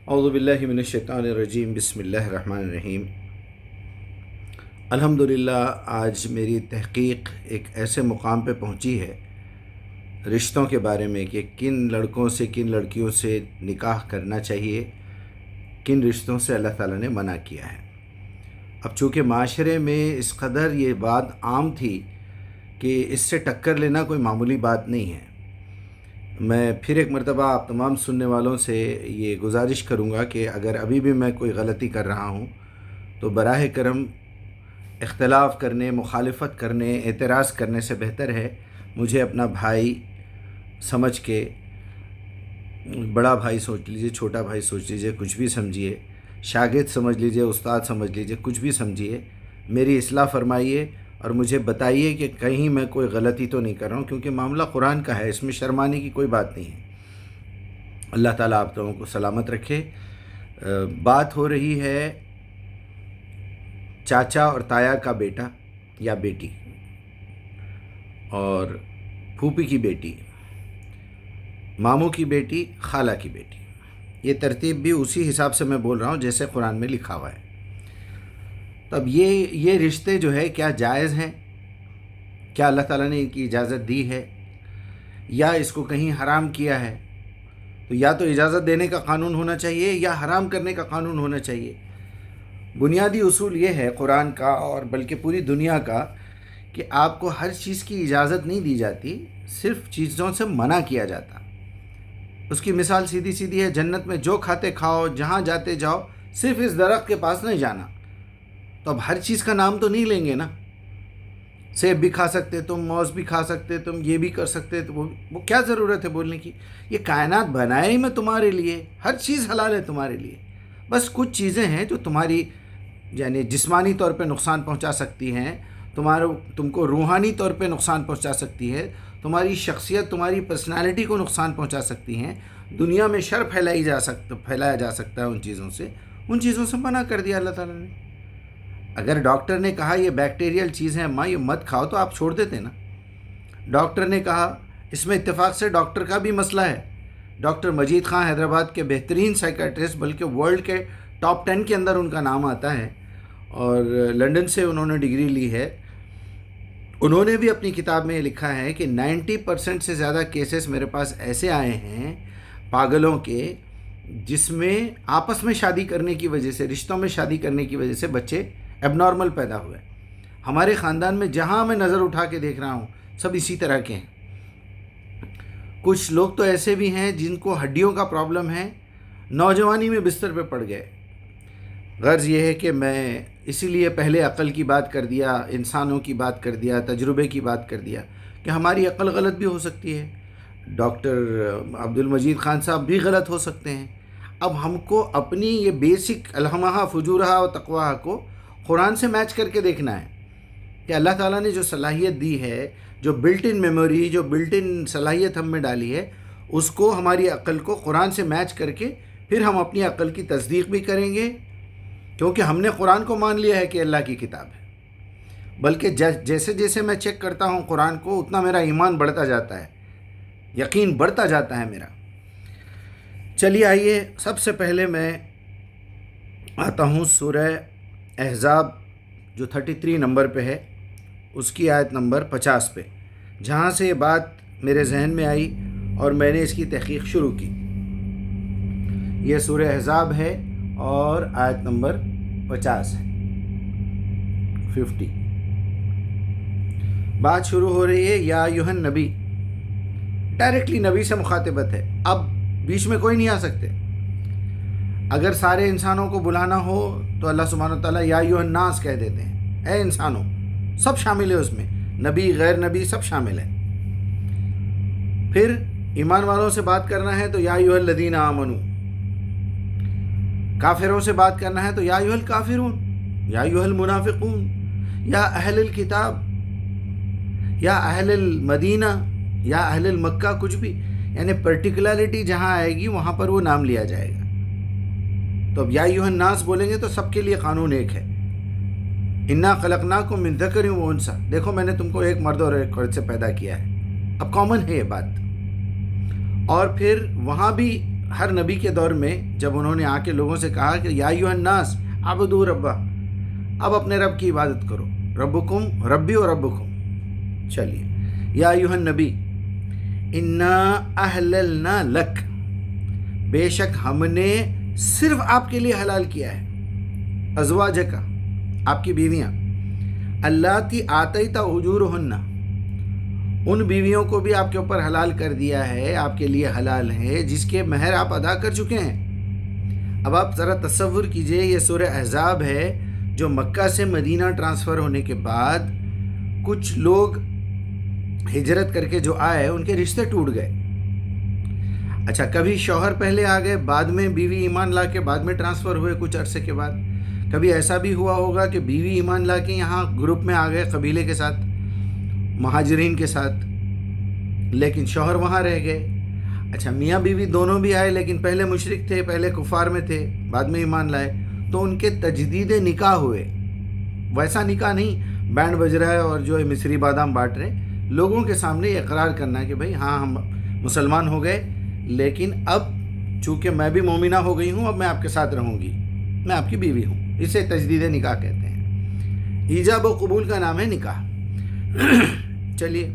اعوذ باللہ من الشیطان الرجیم، بسم اللہ الرحمن الرحیم۔ الحمدللہ آج میری تحقیق ایک ایسے مقام پہ پہنچی ہے رشتوں کے بارے میں کہ کن لڑکوں سے کن لڑکیوں سے نکاح کرنا چاہیے، کن رشتوں سے اللہ تعالیٰ نے منع کیا ہے۔ اب چونکہ معاشرے میں اس قدر یہ بات عام تھی کہ اس سے ٹکر لینا کوئی معمولی بات نہیں ہے، میں پھر ایک مرتبہ آپ تمام سننے والوں سے یہ گزارش کروں گا کہ اگر ابھی بھی میں کوئی غلطی کر رہا ہوں تو براہ کرم اختلاف کرنے، مخالفت کرنے، اعتراض کرنے سے بہتر ہے مجھے اپنا بھائی سمجھ کے، بڑا بھائی سوچ لیجئے، چھوٹا بھائی سوچ لیجئے، کچھ بھی سمجھیے، شاگرد سمجھ لیجئے، استاد سمجھ لیجئے، کچھ بھی سمجھیے، میری اصلاح فرمائیے اور مجھے بتائیے کہ کہیں میں کوئی غلطی تو نہیں کر رہا ہوں، کیونکہ معاملہ قرآن کا ہے، اس میں شرمانے کی کوئی بات نہیں ہے۔ اللہ تعالیٰ آپ لوگوں کو سلامت رکھے۔ بات ہو رہی ہے چاچا اور تایا کا بیٹا یا بیٹی اور پھوپھی کی بیٹی، ماموں کی بیٹی، خالہ کی بیٹی، یہ ترتیب بھی اسی حساب سے میں بول رہا ہوں جیسے قرآن میں لکھا ہوا ہے۔ تب یہ رشتے جو ہے کیا جائز ہیں؟ کیا اللہ تعالیٰ نے ان کی اجازت دی ہے یا اس کو کہیں حرام کیا ہے؟ تو یا تو اجازت دینے کا قانون ہونا چاہیے یا حرام کرنے کا قانون ہونا چاہیے۔ بنیادی اصول یہ ہے قرآن کا اور بلکہ پوری دنیا کا کہ آپ کو ہر چیز کی اجازت نہیں دی جاتی، صرف چیزوں سے منع کیا جاتا۔ اس کی مثال سیدھی سیدھی ہے، جنت میں جو کھاتے کھاؤ، جہاں جاتے جاؤ، صرف اس درخت کے پاس نہیں جانا۔ تو اب ہر چیز کا نام تو نہیں لیں گے نا، سیب بھی کھا سکتے تم، موز بھی کھا سکتے تم، یہ بھی کر سکتے تو وہ کیا ضرورت ہے بولنے کی؟ یہ کائنات بنایا ہی میں تمہارے لیے، ہر چیز حلال ہے تمہارے لیے، بس کچھ چیزیں ہیں جو تمہاری یعنی جسمانی طور پہ نقصان پہنچا سکتی ہیں، تم کو روحانی طور پہ نقصان پہنچا سکتی ہے، تمہاری شخصیت، تمہاری پرسنالٹی کو نقصان پہنچا سکتی ہیں، دنیا میں شر پھیلایا جا سکتا ہے ان چیزوں سے منع کر دیا اللہ تعالیٰ نے۔ اگر ڈاکٹر نے کہا یہ بیکٹیریل چیز ہے ماں یہ مت کھاؤ تو آپ چھوڑ دیتے نا۔ ڈاکٹر نے کہا، اس میں اتفاق سے ڈاکٹر کا بھی مسئلہ ہے، ڈاکٹر مجید خان حیدرآباد کے بہترین سائیکیٹرسٹ، بلکہ ورلڈ کے ٹاپ 10 کے اندر ان کا نام آتا ہے اور لندن سے انہوں نے ڈگری لی ہے۔ انہوں نے بھی اپنی کتاب میں لکھا ہے کہ 90% سے زیادہ کیسز میرے پاس ایسے آئے ہیں پاگلوں کے جس میں آپس میں شادی کرنے کی وجہ سے، رشتوں میں شادی کرنے کی وجہ سے بچے ایب نارمل پیدا ہوئے۔ ہمارے خاندان میں جہاں میں نظر اٹھا کے دیکھ رہا ہوں سب اسی طرح کے ہیں۔ کچھ لوگ تو ایسے بھی ہیں جن کو ہڈیوں کا پرابلم ہے، نوجوانی میں بستر پہ پڑ گئے۔ غرض یہ ہے کہ میں اسی لیے پہلے عقل کی بات کر دیا، انسانوں کی بات کر دیا، تجربے کی بات کر دیا کہ ہماری عقل غلط بھی ہو سکتی ہے، ڈاکٹر عبد المجید خان صاحب بھی غلط ہو سکتے ہیں۔ اب ہم کو اپنی یہ بیسک الہمہا فجورہا و تقواہا کو قرآن سے میچ کر کے دیکھنا ہے کہ اللہ تعالیٰ نے جو صلاحیت دی ہے، جو بلٹ ان میموری، جو بلٹ ان صلاحیت ہم میں ڈالی ہے، اس کو ہماری عقل کو قرآن سے میچ کر کے پھر ہم اپنی عقل کی تصدیق بھی کریں گے، کیونکہ ہم نے قرآن کو مان لیا ہے کہ اللہ کی کتاب ہے۔ بلکہ جیسے جیسے میں چیک کرتا ہوں قرآن کو اتنا میرا ایمان بڑھتا جاتا ہے، یقین بڑھتا جاتا ہے میرا۔ چلیے آئیے، سب سے پہلے میں آتا ہوں سورہ احزاب جو 33 نمبر پہ ہے، اس کی آیت نمبر 50 پہ، جہاں سے یہ بات میرے ذہن میں آئی اور میں نے اس کی تحقیق شروع کی۔ یہ سورہ احزاب ہے اور آیت نمبر 50 ہے، 50۔ بات شروع ہو رہی ہے یا ایھا النبی، ڈائریکٹلی نبی سے مخاطبت ہے، اب بیچ میں کوئی نہیں آ سکتے۔ اگر سارے انسانوں کو بلانا ہو تو اللہ سبحانہ و تعالیٰ یا ایھا الناس کہہ دیتے ہیں، اے انسانوں، سب شامل ہے اس میں، نبی غیر نبی سب شامل ہیں۔ پھر ایمان والوں سے بات کرنا ہے تو یا ایھا الذین آمنوا، کافروں سے بات کرنا ہے تو یا ایھا الکافرون، یا ایھا المنافقون، یا اہل الکتاب، یا اہل المدینہ، یا اہل المکہ، کچھ بھی، یعنی پرٹیکولرٹی جہاں آئے گی وہاں پر وہ نام لیا جائے گا۔ تو اب یا ایھا الناس بولیں گے تو سب کے لیے قانون ایک ہے، انا خلقناکم من ذکر و انثی، دیکھو میں نے تم کو ایک مرد اور ایک عورت سے پیدا کیا ہے، اب کامن ہے یہ بات۔ اور پھر وہاں بھی ہر نبی کے دور میں جب انہوں نے آ کے لوگوں سے کہا کہ یا ایھا الناس عبدوا ربا، اب اپنے رب کی عبادت کرو، ربکم ربی و ربکم، چلیے یا ایھا النبی انا احللنا لک، بے شک ہم نے صرف آپ کے لیے حلال کیا ہے، ازواجک، آپ کی بیویاں، اللاتی آتیت اجورہن، ان بیویوں کو بھی آپ کے اوپر حلال کر دیا ہے، آپ کے لیے حلال ہے جس کے مہر آپ ادا کر چکے ہیں۔ اب آپ ذرا تصور کیجئے، یہ سورہ احزاب ہے جو مکہ سے مدینہ ٹرانسفر ہونے کے بعد کچھ لوگ ہجرت کر کے جو آئے ان کے رشتے ٹوٹ گئے۔ اچھا، کبھی شوہر پہلے آ گئے، بعد میں بیوی ایمان لا کے بعد میں ٹرانسفر ہوئے کچھ عرصے کے بعد۔ کبھی ایسا بھی ہوا ہوگا کہ بیوی ایمان لا کے یہاں گروپ میں آ گئے قبیلے کے ساتھ، مہاجرین کے ساتھ، لیکن شوہر وہاں رہ گئے۔ اچھا، میاں بیوی دونوں بھی آئے لیکن پہلے مشرک تھے، پہلے کفار میں تھے، بعد میں ایمان لائے، تو ان کے تجدید نکاح ہوئے۔ ویسا نکاح نہیں بینڈ بج رہا ہے اور جو ہے مصری بادام بانٹ رہے، لوگوں کے سامنے یہ اقرار کرنا کہ بھائی ہاں ہم مسلمان ہو گئے، لیکن اب چونکہ میں بھی مومنہ ہو گئی ہوں، اب میں آپ کے ساتھ رہوں گی، میں آپ کی بیوی ہوں۔ اسے تجدید نکاح کہتے ہیں۔ ایجاب و قبول کا نام ہے نکاح۔ چلیے،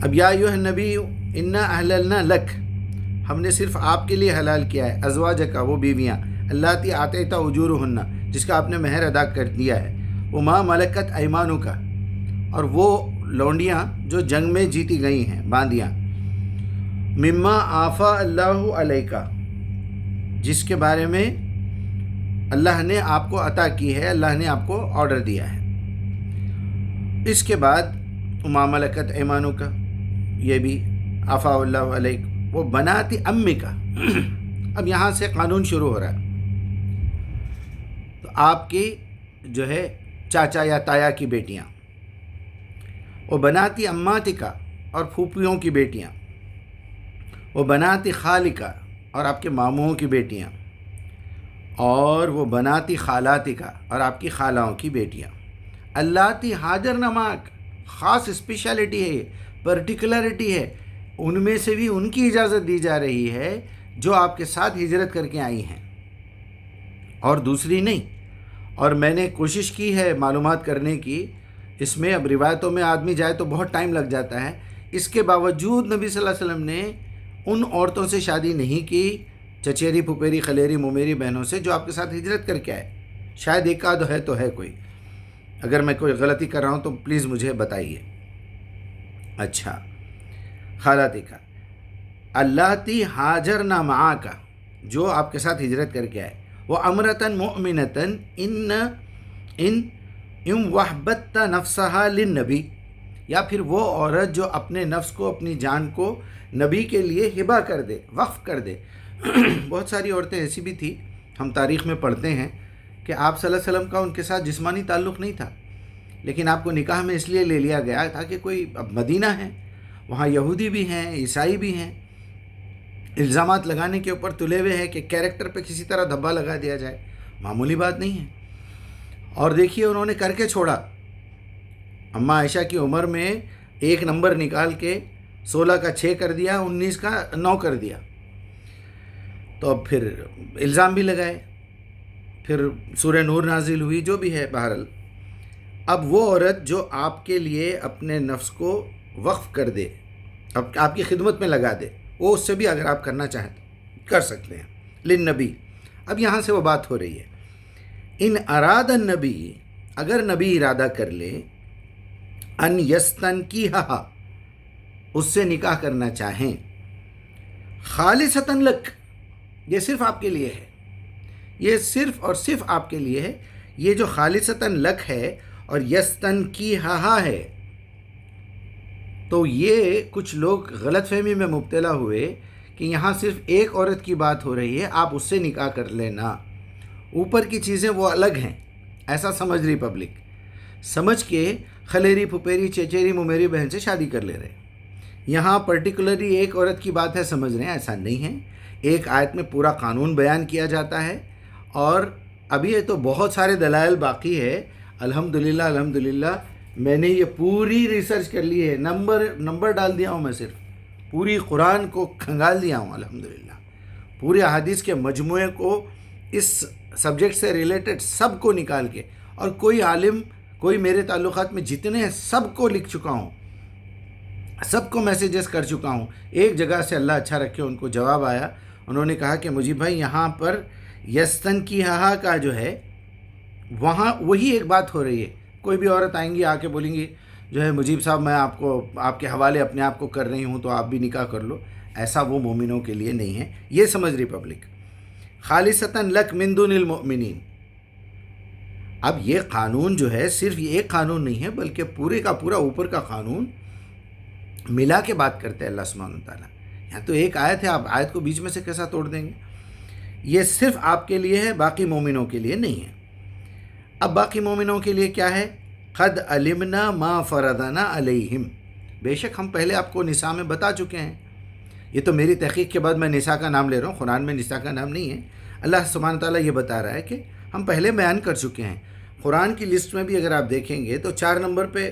اب یا ایھا النبی انا احللنا لک، ہم نے صرف آپ کے لیے حلال کیا ہے، ازواجک، وہ بیویاں، اللاتی آتیت اجورہن، جس کا آپ نے مہر ادا کر دیا ہے، وما ملکت ایمانک، اور وہ لونڈیاں جو جنگ میں جیتی گئی ہیں، باندیاں، مما آفا اللہ علیک، جس کے بارے میں اللہ نے آپ کو عطا کی ہے، اللہ نے آپ کو آرڈر دیا ہے۔ اس کے بعد وما ملکت ایمانک، یہ بھی آفا اللہ علیک، وہ بنات امک، اب یہاں سے قانون شروع ہو رہا ہے۔ تو آپ کی جو ہے چاچا یا تایا کی بیٹیاں، وہ بنات اماتک، اور پھوپھیوں کی بیٹیاں، وہ بنات خالک، اور آپ کے ماموں کی بیٹیاں، اور وہ بنات خالاتک، اور آپ کی خالاؤں کی بیٹیاں، اللاتی ہاجرن معک، خاص اسپیشلٹی ہے، یہ پرٹیکولرٹی ہے، ان میں سے بھی ان کی اجازت دی جا رہی ہے جو آپ کے ساتھ ہجرت کر کے آئی ہیں، اور دوسری نہیں۔ اور میں نے کوشش کی ہے معلومات کرنے کی، اس میں اب روایتوں میں آدمی جائے تو بہت ٹائم لگ جاتا ہے، اس کے باوجود نبی صلی اللہ علیہ وسلم نے ان عورتوں سے شادی نہیں کی، چچیری پھپھیری خلیری ممیری بہنوں سے، جو آپ کے ساتھ ہجرت کر کے آئے۔ شاید ایک آدھ ہے تو ہے کوئی، اگر میں کوئی غلطی کر رہا ہوں تو پلیز مجھے بتائیے۔ اچھا، خالاتک، اللاتی ہاجرن معک، جو آپ کے ساتھ ہجرت کر کے آئے، وہ امرتن مؤمنتن ان وہبت نفسہا للنبی، یا پھر وہ عورت جو اپنے نفس کو، اپنی جان کو نبی کے لیے ہبہ کر دے، وقف کر دے۔ بہت ساری عورتیں ایسی بھی تھیں، ہم تاریخ میں پڑھتے ہیں کہ آپ صلی اللہ علیہ وسلم کا ان کے ساتھ جسمانی تعلق نہیں تھا، لیکن آپ کو نکاح میں اس لیے لے لیا گیا تاکہ کوئی، اب مدینہ ہے، وہاں یہودی بھی ہیں، عیسائی بھی ہیں، الزامات لگانے کے اوپر تلے ہوئے ہیں کہ کیریکٹر پہ کسی طرح دھبا لگا دیا جائے، معمولی بات نہیں ہے۔ اور دیکھیے انہوں نے کر کے چھوڑا، اماں عائشہ کی عمر میں 1 نمبر نکال کے 16 کا 6 کر دیا، 19 کا 9 کر دیا، تو اب پھر الزام بھی لگائے، پھر سورہ نور نازل ہوئی، جو بھی ہے بہرحال۔ اب وہ عورت جو آپ کے لیے اپنے نفس کو وقف کر دے، اب آپ کی خدمت میں لگا دے، وہ اس سے بھی اگر آپ کرنا چاہیں کر سکتے ہیں، للنبی۔ اب یہاں سے وہ بات ہو رہی ہے، ان اراد النبی، اگر نبی ارادہ کر لے، ان یستنکیھا، اس سے نکاح کرنا چاہیں، خالصتاً لک، یہ صرف آپ کے لیے ہے، یہ صرف اور صرف آپ کے لیے ہے۔ یہ جو خالصتاً لک ہے اور یستنکیھا ہے، تو یہ کچھ لوگ غلط فہمی میں مبتلا ہوئے کہ یہاں صرف ایک عورت کی بات ہو رہی ہے، آپ اس سے نکاح کر لینا، اوپر کی چیزیں وہ الگ ہیں، ایسا سمجھ رہی پبلک، سمجھ کے خلیری پھپھیری چچیری ممیری بہن سے شادی کر لے رہے۔ یہاں پرٹیکولرلی ایک عورت کی بات ہے سمجھ رہے ہیں، ایسا نہیں ہے، ایک آیت میں پورا قانون بیان کیا جاتا ہے، اور ابھی یہ تو بہت سارے دلائل باقی ہے۔ الحمدللہ الحمدللہ میں نے یہ پوری ریسرچ کر لی ہے، نمبر ڈال دیا ہوں، میں صرف پوری قرآن کو کھنگال دیا ہوں الحمدللہ۔ پورے احادیث کے مجموعے کو اس سبجیکٹ سے ریلیٹڈ سب کو نکال کے، اور کوئی عالم، کوئی میرے تعلقات میں جتنے ہیں سب کو لکھ چکا ہوں، سب کو میسیجز کر چکا ہوں. ایک جگہ سے اللہ اچھا رکھے ان کو جواب آیا، انہوں نے کہا کہ مجیب بھائی یہاں پر یستن کی ہا کا جو ہے وہاں وہی ایک بات ہو رہی ہے. کوئی بھی عورت آئیں گی آ کے بولیں گی جو ہے مجیب صاحب میں آپ کو آپ کے حوالے اپنے آپ کو کر رہی ہوں تو آپ بھی نکاح کر لو. ایسا وہ مومنوں کے لیے نہیں ہے. یہ سمجھ رہی پبلک. خالصتاً لک من دون المؤمنین. اب یہ قانون جو ہے صرف یہ ایک قانون نہیں ہے بلکہ پورے کا پورا اوپر کا قانون ملا کے بات کرتے ہیں اللہ سبحانہ وتعالیٰ. یہاں تو ایک آیت ہے، آپ آیت کو بیچ میں سے کیسا توڑ دیں گے؟ یہ صرف آپ کے لیے ہے، باقی مومنوں کے لیے نہیں ہے. اب باقی مومنوں کے لیے کیا ہے؟ قد علمنا ما فرضنا علیہم. بے شک ہم پہلے آپ کو نساء میں بتا چکے ہیں. یہ تو میری تحقیق کے بعد میں نساء کا نام لے رہا ہوں، قرآن میں نساء کا نام نہیں ہے. اللہ سبحانہ تعالیٰ یہ بتا رہا ہے کہ ہم پہلے بیان کر چکے ہیں. قرآن کی لسٹ میں بھی اگر آپ دیکھیں گے تو 4 نمبر پہ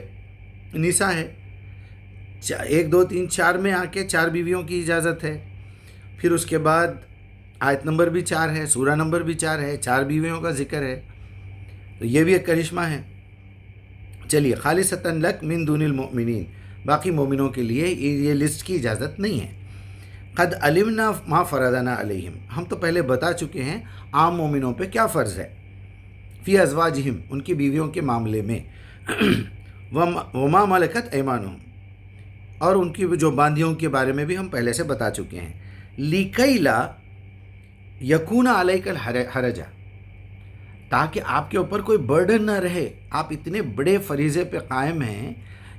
نساء ہے. 1 2 3 4 میں آ کے 4 بیویوں کی اجازت ہے. پھر اس کے بعد آیت نمبر بھی 4 ہے، سورہ نمبر بھی 4 ہے، 4 بیویوں کا ذکر ہے. تو یہ بھی ایک کرشمہ ہے. چلیے خالصتاً لک من دون المؤمنین، باقی مومنوں کے لیے یہ لسٹ کی اجازت نہیں ہے. قد علمنا ما فرضنا علیہم، ہم تو پہلے بتا چکے ہیں عام مومنوں پہ کیا فرض ہے. فی ازواجہم، ان کی بیویوں کے معاملے میں. وما ملکت ایمانہم، اور ان کی جو باندیوں کے بارے میں بھی ہم پہلے سے بتا چکے ہیں. لِکَیْ لَا یکون علیک الحرج، تاکہ آپ کے اوپر کوئی برڈن نہ رہے. آپ اتنے بڑے فریضے پہ قائم ہیں،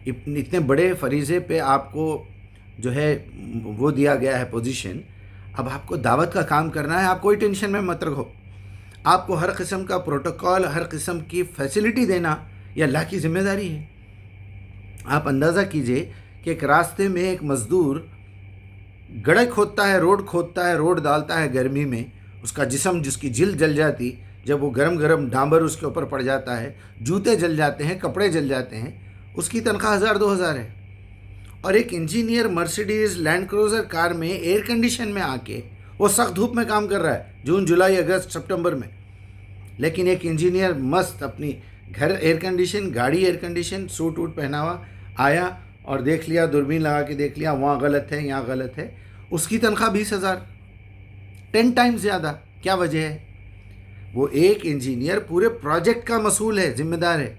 اتنے بڑے فریضے پہ آپ کو جو ہے وہ دیا گیا ہے پوزیشن. اب آپ کو دعوت کا کام کرنا ہے، آپ کوئی ٹینشن میں مت رہو. آپ کو ہر قسم کا پروٹوکول، ہر قسم کی فیسلٹی دینا یہ اللہ کی ذمہ داری ہے. آپ اندازہ کیجئے کہ ایک راستے میں ایک مزدور گڑھے کھودتا ہے، روڈ ڈالتا ہے گرمی میں، اس کا جسم، جس کی جلد جل جاتی، جب وہ گرم گرم ڈامبر اس کے اوپر پڑ جاتا ہے، جوتے جل جاتے ہیں، کپڑے جل جاتے ہیں، اس کی تنخواہ 1000-2000 ہے. اور ایک انجینئر مرسیڈیز لینڈ کروزر کار میں ایئر کنڈیشن میں آ کے وہ سخت دھوپ میں کام کر رہا ہے، جون جولائی اگست سپٹمبر میں. لیکن ایک انجینئر مست اپنی گھر ایئر کنڈیشن، گاڑی ایئر کنڈیشن، سوٹ ووٹ پہنا ہوا آیا اور دیکھ لیا، دوربین لگا کے دیکھ لیا وہاں غلط ہے، یہاں غلط ہے. اس کی تنخواہ 20,000، 10 ٹائمز زیادہ. کیا وجہ ہے؟ وہ ایک انجینئر پورے پروجیکٹ کا مسئول ہے، ذمہ دار ہے.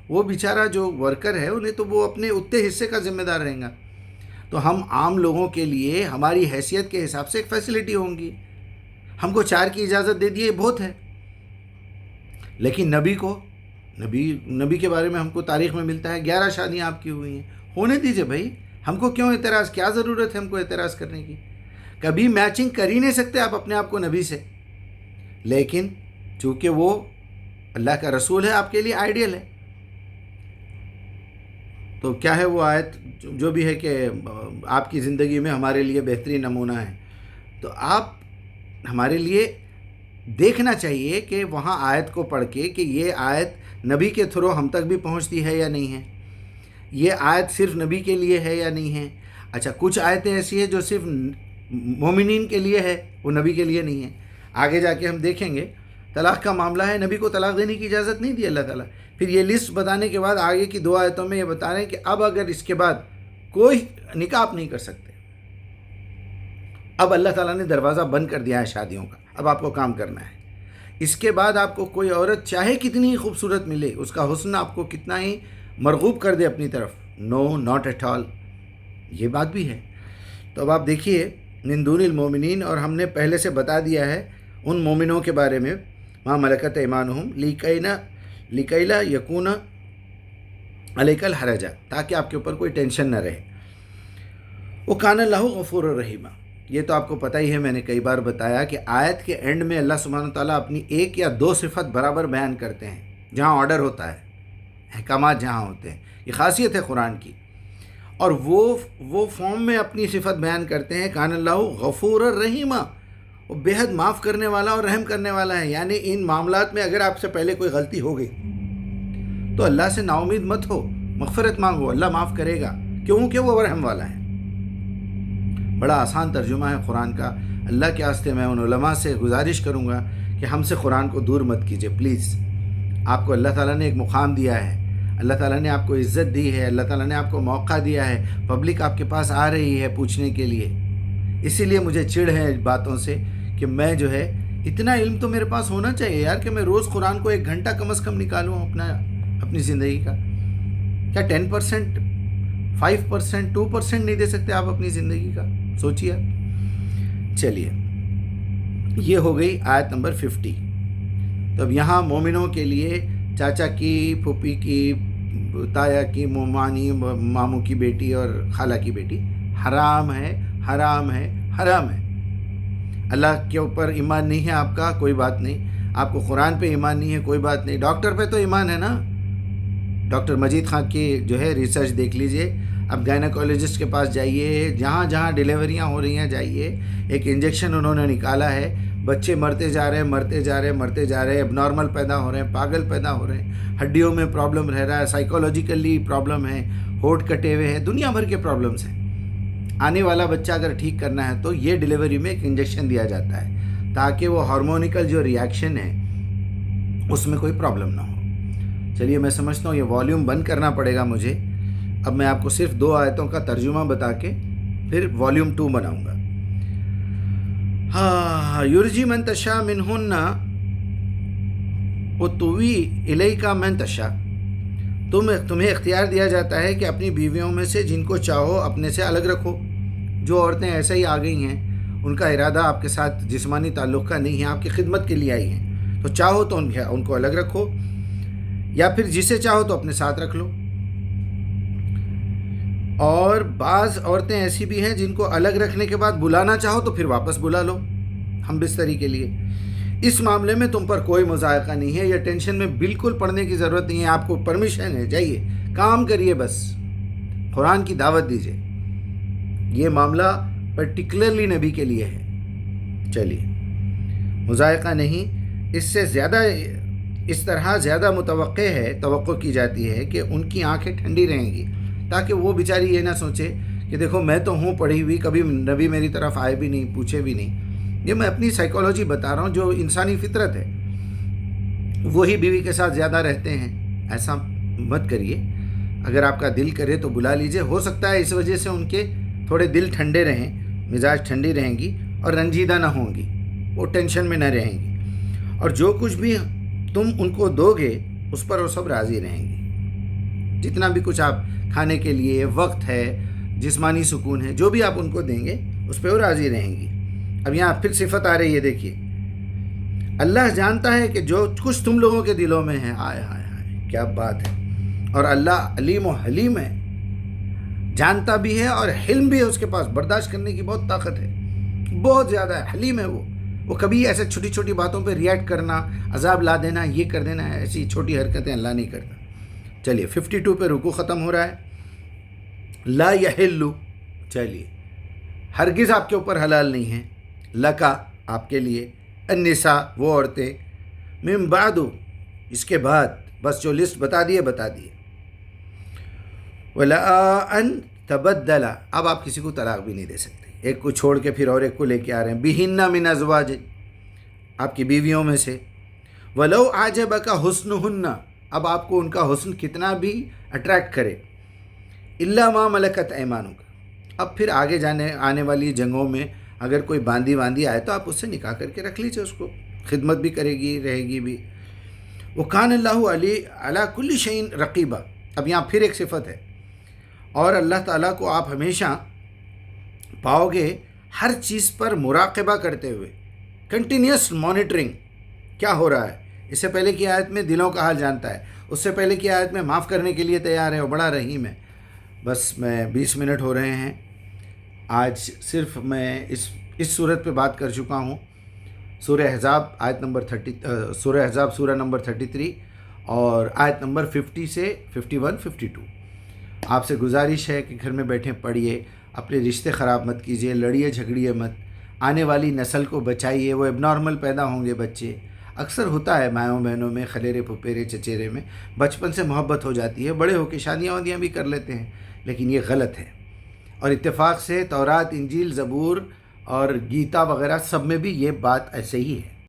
وہ بیچارہ جو ورکر ہے انہیں تو وہ اپنے اتنے حصے کا ذمہ دار رہیں گا. تو ہم عام لوگوں کے لیے ہماری حیثیت کے حساب سے ایک فیسلٹی ہوں گی. ہم کو 4 کی اجازت دے دیے بہت ہے. لیکن نبی کو، نبی کے بارے میں ہم کو تاریخ میں ملتا ہے 11 شادیاں آپ کی ہوئی ہیں. ہونے دیجئے بھائی، ہم کو کیوں اعتراض؟ کیا ضرورت ہے ہم کو اعتراض کرنے کی؟ کبھی میچنگ کر ہی نہیں سکتے آپ اپنے آپ کو نبی سے. لیکن چونکہ وہ اللہ کا رسول ہے، آپ کے لیے آئیڈیل ہے. تو کیا ہے وہ آیت جو بھی ہے کہ آپ کی زندگی میں ہمارے لیے بہترین نمونہ ہے. تو آپ ہمارے لیے دیکھنا چاہیے کہ وہاں آیت کو پڑھ کے کہ یہ آیت نبی کے تھرو ہم تک بھی پہنچتی ہے یا نہیں ہے، یہ آیت صرف نبی کے لیے ہے یا نہیں ہے. اچھا، کچھ آیتیں ایسی ہیں جو صرف مومنین کے لیے ہے، وہ نبی کے لیے نہیں ہے. آگے جا کے ہم دیکھیں گے طلاق کا معاملہ ہے، نبی کو طلاق دینے کی اجازت نہیں دی اللہ تعالیٰ. پھر یہ لسٹ بتانے کے بعد آگے کی 2 آیتوں میں یہ بتا رہے ہیں کہ اب اگر اس کے بعد کوئی نکاح آپ نہیں کر سکتے. اب اللہ تعالیٰ نے دروازہ بند کر دیا ہے شادیوں کا، اب آپ کو کام کرنا ہے. اس کے بعد آپ کو کوئی عورت چاہے کتنی ہی خوبصورت ملے، اس کا حسن آپ کو کتنا ہی مرغوب کر دے اپنی طرف، نو، ناٹ ایٹ آل، یہ بات بھی ہے. تو اب آپ دیکھیے من دون المومنین، اور ہم نے پہلے سے بتا دیا ہے ان مومنوں کے بارے میں ما ملکت ایمانہم لِکَیْ لَا یکون علیک الحرج، تاکہ آپ کے اوپر کوئی ٹینشن نہ رہے. وَکَانَ اللَّهُ غَفُورًا رَحِیمًا. یہ تو آپ کو پتہ ہی ہے، میں نے کئی بار بتایا کہ آیت کے اینڈ میں اللہ سبحانہ تعالیٰ اپنی 1 یا 2 صفت برابر بیان کرتے ہیں جہاں آرڈر ہوتا ہے، احکامات جہاں ہوتے ہیں. یہ خاصیت ہے قرآن کی. اور وہ فارم میں اپنی صفت بیان کرتے ہیں. کان اللہ غفور الرحیم، وہ بے حد معاف کرنے والا اور رحم کرنے والا ہے. یعنی ان معاملات میں اگر آپ سے پہلے کوئی غلطی ہو گئی تو اللہ سے نا امید مت ہو، مغفرت مانگو، اللہ معاف کرے گا کیونکہ وہ رحم والا ہے. بڑا آسان ترجمہ ہے قرآن کا. اللہ کے واسطے میں ان علماء سے گزارش کروں گا کہ ہم سے قرآن کو دور مت کیجیے پلیز. آپ کو اللہ تعالیٰ نے ایک مقام دیا ہے، اللہ تعالیٰ نے آپ کو عزت دی ہے، اللہ تعالیٰ نے آپ کو موقع دیا ہے، پبلک آپ کے پاس آ رہی ہے پوچھنے کے لیے. اسی لیے مجھے چڑ ہے باتوں سے کہ میں جو ہے اتنا علم تو میرے پاس ہونا چاہیے یار کہ میں روز قرآن کو 1 گھنٹہ کم از کم نکالوں اپنی زندگی کا. کیا 10%، 5%، 2% نہیں دے سکتے آپ اپنی زندگی کا؟ سوچیے. چلیے، یہ ہو گئی آیت نمبر 50. تو اب یہاں مومنوں کے لیے چاچا کی، پھوپھی کی، تایا کی، مومانی، ماموں کی بیٹی اور خالہ کی بیٹی حرام ہے، حرام ہے، حرام ہے. اللہ کے اوپر ایمان نہیں ہے آپ کا، کوئی بات نہیں. آپ کو قرآن پہ ایمان نہیں ہے، کوئی بات نہیں. ڈاکٹر پہ تو ایمان ہے نا. ڈاکٹر مجید خان کی جو ہے ریسرچ دیکھ لیجئے. اب گائنیکولوجسٹ کے پاس جائیے، جہاں جہاں ڈیلیوریاں ہو رہی ہیں جائیے. ایک انجیکشن انہوں نے نکالا ہے، بچے مرتے جا رہے ہیں، مرتے جا رہے ہیں، مرتے جا رہے ہیں. اب نارمل پیدا ہو رہے ہیں، پاگل پیدا ہو رہے ہیں، ہڈیوں میں پرابلم رہ رہا ہے، سائیکولوجیکلی پرابلم ہے، ہونٹ کٹے ہوئے ہیں، دنیا بھر کے پرابلمس ہیں. آنے والا بچہ اگر ٹھیک کرنا ہے تو یہ ڈیلیوری میں ایک انجیکشن دیا جاتا ہے تاکہ وہ ہارمونیکل جو ریاکشن ہے اس میں کوئی پرابلم نہ ہو. چلیے، میں سمجھتا ہوں یہ والیوم بند کرنا پڑے گا مجھے. اب میں آپ کو صرف 2 آیتوں کا ترجمہ بتا کے پھر والیوم 2 بناؤں گا. ہاں، یرجی من تشاء منہن وتوی الیک من تشاء. تمہیں اختیار دیا جاتا ہے کہ اپنی بیویوں میں سے جن کو چاہو اپنے سے الگ رکھو. جو عورتیں ایسے ہی آ گئی ہیں، ان کا ارادہ آپ کے ساتھ جسمانی تعلق کا نہیں ہے، آپ کی خدمت کے لیے آئی ہیں، تو چاہو تو ان کو الگ رکھو، یا پھر جسے چاہو تو اپنے ساتھ رکھ لو. اور بعض عورتیں ایسی بھی ہیں جن کو الگ رکھنے کے بعد بلانا چاہو تو پھر واپس بلا لو ہم بستری کے لیے. اس معاملے میں تم پر کوئی مضائقہ نہیں ہے، یا ٹینشن میں بالکل پڑنے کی ضرورت نہیں ہے. آپ کو پرمیشن ہے، جائیے کام کریے، بس قرآن کی دعوت دیجیے. یہ معاملہ پرٹیکولرلی نبی کے لیے ہے. چلیے، مضائقہ نہیں. اس سے زیادہ اس طرح زیادہ توقع کی جاتی ہے کہ ان کی آنکھیں ٹھنڈی رہیں گی، تاکہ وہ بیچاری یہ نہ سوچے کہ دیکھو میں تو ہوں پڑھی ہوئی، کبھی نبی میری طرف آئے بھی نہیں، پوچھے بھی نہیں. یہ میں اپنی سائیکالوجی بتا رہا ہوں، جو انسانی فطرت ہے. وہی بیوی کے ساتھ زیادہ رہتے ہیں، ایسا مت کریے. اگر آپ کا دل کرے تو بلا لیجئے. ہو سکتا ہے اس وجہ سے ان کے تھوڑے دل ٹھنڈے رہیں، مزاج ٹھنڈی رہیں گی اور رنجیدہ نہ ہوں گی، وہ ٹینشن میں نہ رہیں گی. اور جو کچھ بھی تم ان کو دو گے اس پر وہ سب راضی رہیں گی. جتنا بھی کچھ آپ کھانے کے لیے، وقت ہے، جسمانی سکون ہے، جو بھی آپ ان کو دیں گے اس پہ وہ راضی رہیں گی. اب یہاں پھر صفت آ رہی ہے، دیکھیے. اللہ جانتا ہے کہ جو کچھ تم لوگوں کے دلوں میں ہے. آئے ہائے ہائے، کیا بات ہے. اور اللہ علیم و حلیم ہے، جانتا بھی ہے اور حلم بھی ہے. اس کے پاس برداشت کرنے کی بہت طاقت ہے، بہت زیادہ ہے. حلیم ہے وہ کبھی ایسے چھوٹی چھوٹی باتوں پہ ریئیکٹ کرنا، عذاب لا دینا، یہ کر دینا، ایسی چھوٹی حرکتیں اللہ نہیں کرتا. چلیے 52 پہ رکوع ختم ہو رہا ہے. لا یحل، چلیے ہرگز آپ کے اوپر حلال نہیں ہے. لکا، آپ کے لیے. النساء، وہ عورتیں. من بعد، اس کے بعد، بس جو لسٹ بتا دیے. ولا ان تبدل، اب آپ کسی کو طلاق بھی نہیں دے سکتے. ایک کو چھوڑ کے پھر اور ایک کو لے کے آ رہے ہیں. بہن من ازواج، آپ کی بیویوں میں سے. ولو اعجبک حسنہن، اب آپ کو ان کا حسن کتنا بھی اٹریکٹ کرے. الا ما ملکت ایمانک، اب پھر آگے آنے والی جنگوں میں اگر کوئی باندی آئے تو آپ اس سے نکاح کر کے رکھ لیجیے. اس کو خدمت بھی کرے گی، رہے گی بھی. وکان اللہ علی کل شیء رقیبا، اب یہاں پھر ایک صفت ہے. اور اللہ تعالیٰ کو آپ ہمیشہ پاؤ گے ہر چیز پر مراقبہ کرتے ہوئے، کنٹینیوس مانیٹرنگ، کیا ہو رہا ہے. اس سے پہلے کی آیت میں دلوں کا حال جانتا ہے، اس سے پہلے کی آیت میں معاف کرنے کے لیے تیار ہے، وہ بڑا رحیم ہے. بس میں 20 منٹ ہو رہے ہیں. آج صرف میں اس صورت پہ بات کر چکا ہوں. سورہ احزاب سورہ نمبر 33 اور آیت نمبر 50 سے 51 52. آپ سے گزارش ہے کہ گھر میں بیٹھے پڑھیے، اپنے رشتے خراب مت کیجیے، لڑیے جھگڑیے مت. آنے والی نسل کو بچائیے. وہ اب نارمل پیدا ہوں گے بچے. اکثر ہوتا ہے مائوں بہنوں میں، خلیرے پھپھیرے چچیرے میں بچپن سے محبت ہو جاتی ہے، بڑے ہو کے شادیاں بھی کر لیتے ہیں، لیکن یہ غلط ہے. اور اتفاق سے تورات، انجیل، زبور اور گیتا وغیرہ سب میں بھی یہ بات ایسے ہی ہے.